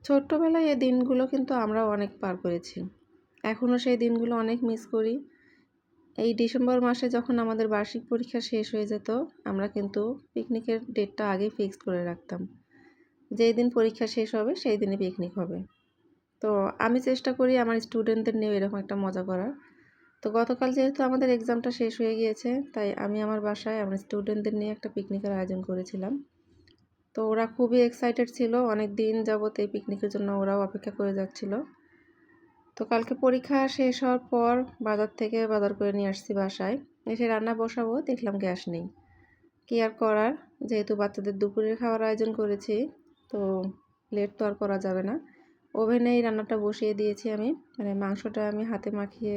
ছোট্টবেলায় এই দিনগুলো কিন্তু আমরাও অনেক পার করেছি। এখনও সেই দিনগুলো অনেক মিস করি। এই ডিসেম্বর মাসে যখন আমাদের বার্ষিক পরীক্ষা শেষ হয়ে যেত, আমরা কিন্তু পিকনিকের ডেটটা আগেই ফিক্সড করে রাখতাম। যেই দিন পরীক্ষা শেষ হবে সেই দিনই পিকনিক হবে। তো আমি চেষ্টা করি আমার স্টুডেন্টদের নিয়েও এরকম একটা মজা করার। তো গতকাল যেহেতু আমাদের এক্সামটা শেষ হয়ে গিয়েছে, তাই আমি আমার বাসায় আমার স্টুডেন্টদের নিয়ে একটা পিকনিকের আয়োজন করেছিলাম। তো ওরা খুবই এক্সাইটেড ছিল। অনেক দিন যাবত এই পিকনিকের জন্য ওরাও অপেক্ষা করে যাচ্ছিল। তো কালকে পরীক্ষা শেষ হওয়ার পর বাজার থেকে বাজার করে নিয়ে আসছি বাসায়। এসে রান্না বসাবো, দেখলাম গ্যাস নেই। কি আর করার, যেহেতু বাচ্চাদের দুপুরের খাওয়ার আয়োজন করেছি, তো লেট তো আর করা যাবে না। ওভেনেই রান্নাটা বসিয়ে দিয়েছি আমি। মানে মাংসটা আমি হাতে মাখিয়ে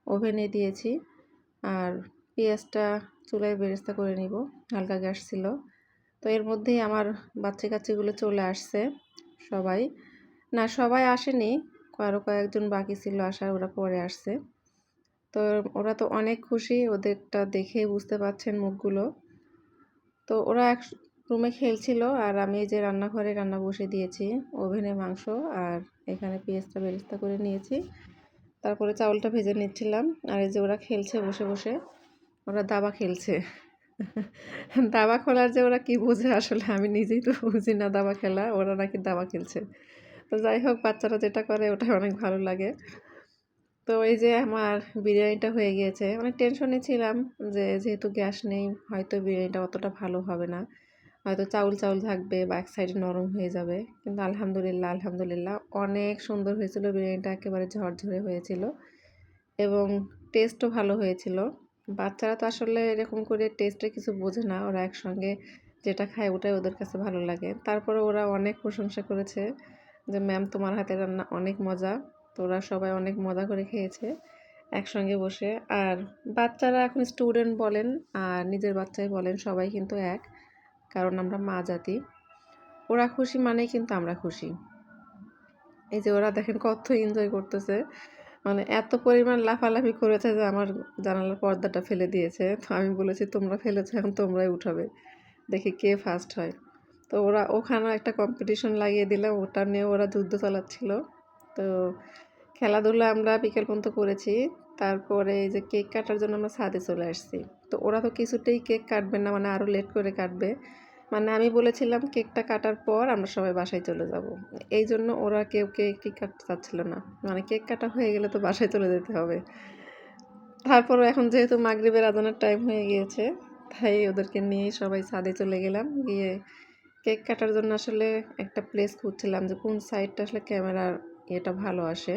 ওভেনে দিয়েছি। আর পেঁয়াজটা চুলায় বেরেস্তা করে নিব। হালকা গ্যাস ছিল। তো এর মধ্যেই আমার বাচ্চা-কাচ্চিগুলো চলে আসছে সবাই। না, সবাই আসেনি। আরও কয়েকজন বাকি ছিল আসার, ওরা পরে আসছে। তো ওরা তো অনেক খুশি, ওদেরটা দেখেই বুঝতে পারছেন মুখগুলো। তো ওরা এক রুমে খেলছিল আর আমি এই যে রান্নাঘরে রান্না বসিয়ে দিয়েছি। ওভেনে মাংস আর এখানে পেঁয়াজটা বেরেস্তা করে নিয়েছি। তারপরে চাউলটা ভেজে নিচ্ছিলাম। আর এই যে ওরা খেলছে বসে, বসে। ওরা দাবা খেলছে। দাবা খেলার যে ওরা কি বোঝে আসলে আমি নিজেই তো বুঝি না দাবা খেলা, ওরা নাকি দাবা খেলছে। তো যাই হোক, বাচ্চারা যেটা করে ওটাই অনেক ভালো লাগে। তো এই যে আমার বিরিয়ানিটা হয়ে গিয়েছে। অনেক টেনশনে ছিলাম যে যেহেতু গ্যাস নেই হয়তো বিরিয়ানিটা অতটা ভালো হবে না। হয়তো চাউল, চাউল থাকবে বা এক সাইডে নরম হয়ে যাবে। কিন্তু আলহামদুলিল্লাহ অনেক সুন্দর হয়েছিল বিরিয়ানিটা, একেবারে ঝরঝরে হয়েছিল এবং টেস্টও ভালো হয়েছিল। বাচ্চারা তো আসলে এরকম করে টেস্টের কিছু বোঝে না। ওরা একসঙ্গে যেটা খায় ওটাই ওদের কাছে ভালো লাগে। তারপরে ওরা অনেক প্রশংসা করেছে যে, "ম্যাম তোমার হাতের রান্না অনেক মজা।" তো ওরা সবাই অনেক মজা করে খেয়েছে একসঙ্গে বসে। আর বাচ্চারা এখন স্টুডেন্ট বলেন আর নিজের বাচ্চাই বলেন সবাই কিন্তু এক। কারণ আমরা মা জাতি। ওরা খুশি মানেই কিন্তু আমরা খুশি। এই যে ওরা দেখেন কত এনজয় করতেছে। মানে এত পরিমাণ লাফালাফি করেছে যে আমার জানালার পর্দাটা ফেলে দিয়েছে। তো আমি বলেছি, "তোমরা ফেলেছো, এখন তোমরাই উঠাবে। দেখি কে ফার্স্ট হয়।" তো ওরা ওখানেও একটা কম্পিটিশন লাগিয়ে দিলাম। ওটা নিয়ে ওরা যুদ্ধ চালাচ্ছিল। তো খেলাধুলা আমরা বিকেল পর্যন্ত করেছি। তারপরে এই যে কেক কাটার জন্য আমরা ছাদে চলে আসছি। তো ওরা তো কিছুতেই কেক কাটবে না, মানে আরও লেট করে কাটবে। মানে আমি বলেছিলাম কেকটা কাটার পর আমরা সবাই বাসায় চলে যাব। এইজন্য ওরা কেউ কেক কাটতে চাচ্ছিল না। মানে কেক কাটা হয়ে গেলে তো বাসায় চলে যেতে হবে। তারপরও এখন যেহেতু মাগরিবের আজানের টাইম হয়ে গিয়েছে, তাই ওদেরকে নিয়েই সবাই ছাদে চলে গেলাম। গিয়ে কেক কাটার জন্য আসলে একটা প্লেস খুঁজছিলাম যে কোন সাইডটা আসলে ক্যামেরার ইয়েটা ভালো আসে।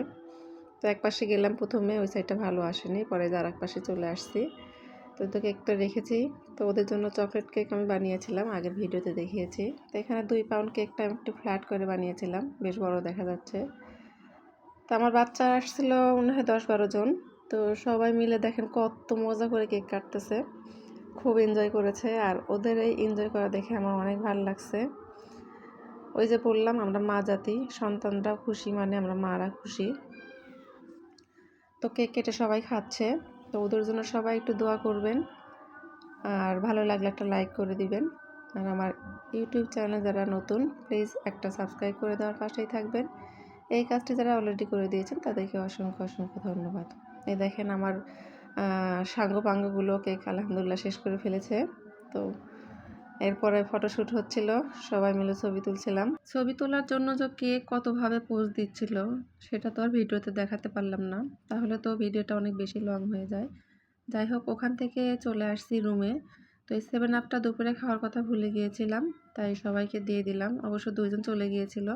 তো একপাশে গেলাম, প্রথমে ওই সাইডটা ভালো আসেনি, পরে যে আরেক পাশে চলে আসছি। তো কেকটা রেখেছি। তো ওদের জন্য চকলেট কেক আমি বানিয়েছিলাম, আগের ভিডিওতে দেখিয়েছি। তো এখানে 2 পাউন্ড কেকটা আমি একটু ফ্ল্যাট করে বানিয়েছিলাম, বেশ বড় দেখা যাচ্ছে। তো আমার বাচ্চা আসছিল মনে হয় 10-12 জন। তো সবাই মিলে দেখেন কত মজা করে কেক কাটতেছে। খুব এনজয় করেছে আর ওদের এই এনজয় করা দেখে আমার অনেক ভালো লাগছে। ওই যে বললাম আমরা মা জাতি, সন্তানরা খুশি মানে আমরা মারা খুশি। তো কেক কেটে সবাই খাচ্ছে। তো ওদের জন্য সবাই একটু দোয়া করবেন আর ভালো লাগলে একটা লাইক করে দিবেন। আর আমার ইউটিউব চ্যানেলে যারা নতুন, প্লিজ একটা সাবস্ক্রাইব করে দেওয়ার পাশেই থাকবেন। এই কাজটি যারা অলরেডি করে দিয়েছেন তাদেরকে অসংখ্য ধন্যবাদ। এই দেখেন আমার সাঙ্গপাঙ্গগুলো কেক আলহামদুলিল্লাহ শেষ করে ফেলেছে। তো এরপরে ফটোশ্যুট হচ্ছিল, সবাই মিলে ছবি তুলছিলাম। ছবি তোলার জন্য যে কে কতভাবে পোজ দিচ্ছিল সেটা তো আর ভিডিওতে দেখাতে পারলাম না, তাহলে তো ভিডিওটা অনেক বেশি লং হয়ে যায়। যাই হোক, ওখান থেকে চলে আসছি রুমে। তো এই 7 আপটা দুপুরে খাওয়ার কথা ভুলে গিয়েছিলাম, তাই সবাইকে দিয়ে দিলাম। অবশ্য 2 জন চলে গিয়েছিল।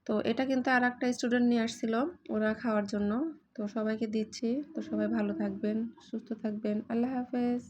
তো এটা কিন্তু আর একটা স্টুডেন্ট নিয়ে আসছিল ওরা খাওয়ার জন্য। তো সবাইকে দিচ্ছি। তো সবাই ভালো থাকবেন, সুস্থ থাকবেন। আল্লাহ হাফেজ।